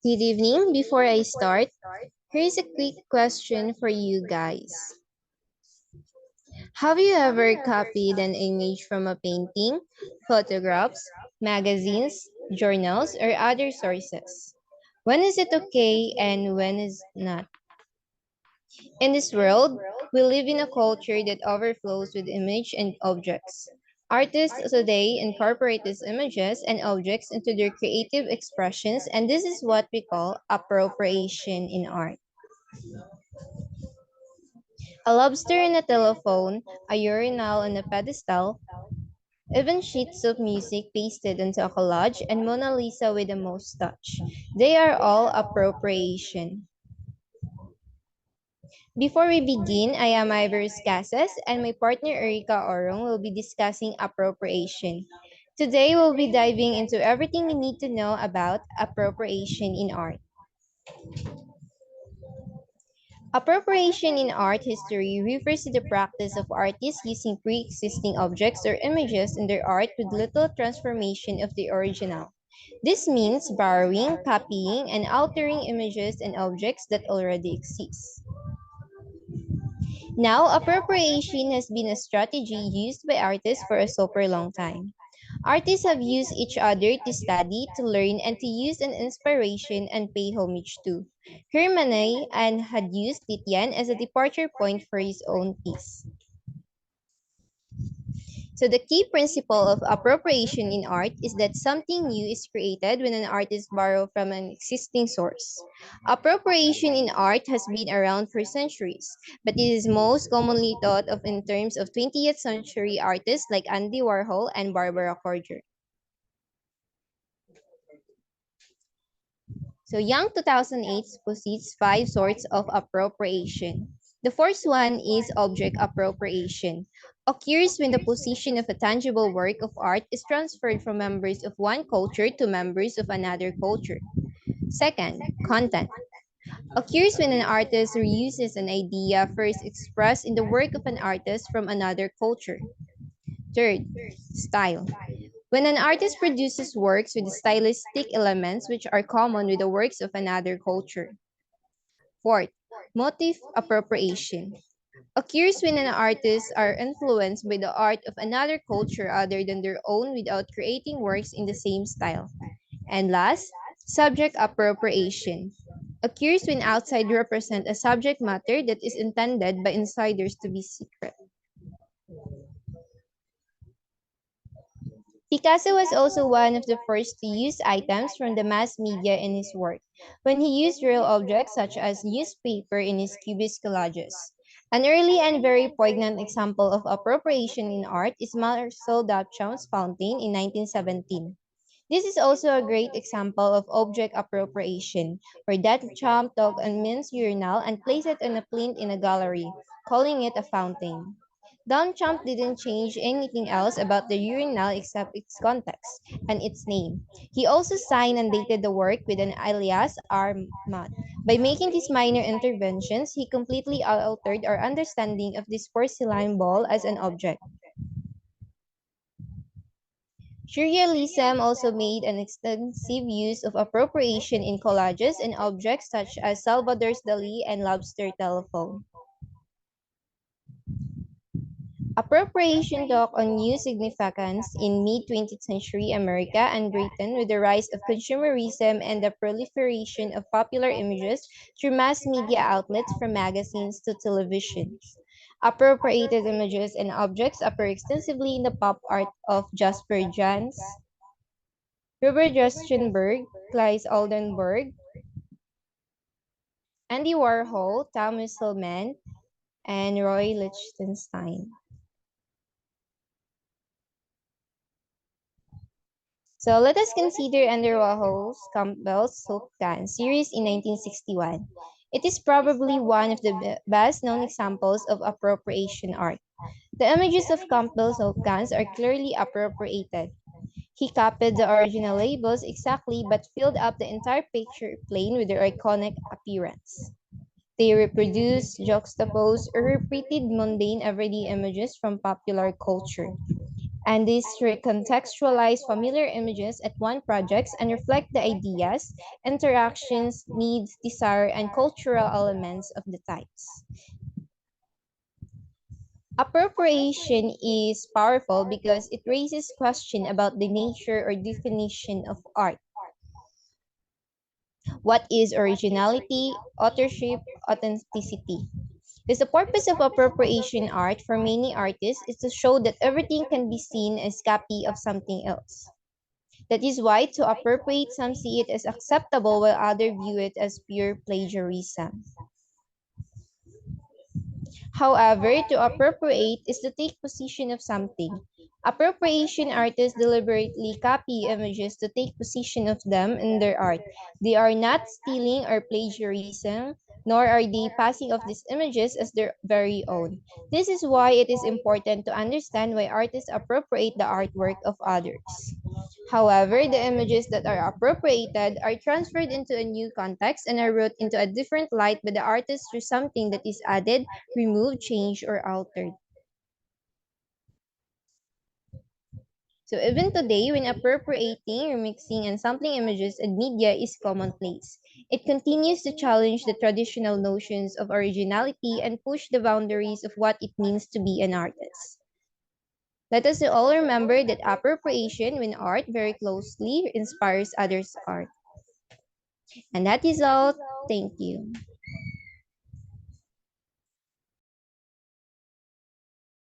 Good evening. Before I start, here's a quick question for you guys. Have you ever copied an image from a painting, photographs, magazines, journals, or other sources? When is it okay and when is not? In this world, we live in a culture that overflows with image and objects. Artists today incorporate these images and objects into their creative expressions, and this is what we call appropriation in art. A lobster in a telephone, a urinal on a pedestal, even sheets of music pasted onto a collage, and Mona Lisa with the most touch. They are all appropriation. Before we begin, I am Ivor's Casas, and my partner Erika Orong will be discussing appropriation. Today, we'll be diving into everything you need to know about appropriation in art. Appropriation in art history refers to the practice of artists using pre-existing objects or images in their art with little transformation of the original. This means borrowing, copying, and altering images and objects that already exist. Now, appropriation has been a strategy used by artists for a super long time. Artists have used each other to study, to learn, and to use an inspiration and pay homage to. Hermann and had used Titian as a departure point for his own piece. So the key principle of appropriation in art is that something new is created when an artist borrows from an existing source. Appropriation in art has been around for centuries, but it is most commonly thought of in terms of 20th century artists like Andy Warhol and Barbara Corger. So Young 2008 posits 5 sorts of appropriation. The first one is object appropriation. Occurs when the position of a tangible work of art is transferred from members of one culture to members of another culture. Second, content. Occurs when an artist reuses an idea first expressed in the work of an artist from another culture. Third, style. When an artist produces works with stylistic elements which are common with the works of another culture. Fourth, motif appropriation. Occurs when an artist are influenced by the art of another culture other than their own without creating works in the same style. And last, subject appropriation. Occurs when outsiders represent a subject matter that is intended by insiders to be secret. Picasso was also one of the first to use items from the mass media in his work, when he used real objects such as newspaper in his cubist collages. An early and very poignant example of appropriation in art is Marcel Duchamp's fountain in 1917. This is also a great example of object appropriation, where Duchamp took a men's urinal and placed it on a plinth in a gallery, calling it a fountain. Duchamp didn't change anything else about the urinal except its context and its name. He also signed and dated the work with an alias R. Mat. By making these minor interventions, he completely altered our understanding of this porcelain ball as an object. Surrealism also made an extensive use of appropriation in collages and objects such as Salvador Dali and Lobster Telephone. Appropriation took on new significance in mid-20th century America and Britain with the rise of consumerism and the proliferation of popular images through mass media outlets from magazines to televisions. Appropriated images and objects appear extensively in the pop art of Jasper Johns, Robert Justinberg, Claes Oldenburg, Andy Warhol, Thomas Hillman, and Roy Lichtenstein. So let us consider Andy Warhol's Campbell's Soap Can series in 1961. It is probably one of the best known examples of appropriation art. The images of Campbell's soap cans are clearly appropriated. He copied the original labels exactly but filled up the entire picture plane with their iconic appearance. They reproduced, juxtaposed, or repeated mundane everyday images from popular culture. And these recontextualize familiar images at one projects and reflect the ideas, interactions, needs, desire, and cultural elements of the types. Appropriation is powerful because it raises question about the nature or definition of art. What is originality, authorship, authenticity? Because the purpose of appropriation art for many artists is to show that everything can be seen as copy of something else. That is why to appropriate some see it as acceptable while others view it as pure plagiarism. However, to appropriate is to take possession of something. Appropriation artists deliberately copy images to take possession of them in their art. They are not stealing or plagiarism, nor are they passing off these images as their very own. This is why it is important to understand why artists appropriate the artwork of others. However, the images that are appropriated are transferred into a new context and are wrote into a different light by the artist through something that is added, removed, changed, or altered. So even today, when appropriating, remixing, and sampling images and media is commonplace, it continues to challenge the traditional notions of originality and push the boundaries of what it means to be an artist. Let us all remember that appropriation when art very closely inspires others' art. And that is all. Thank you.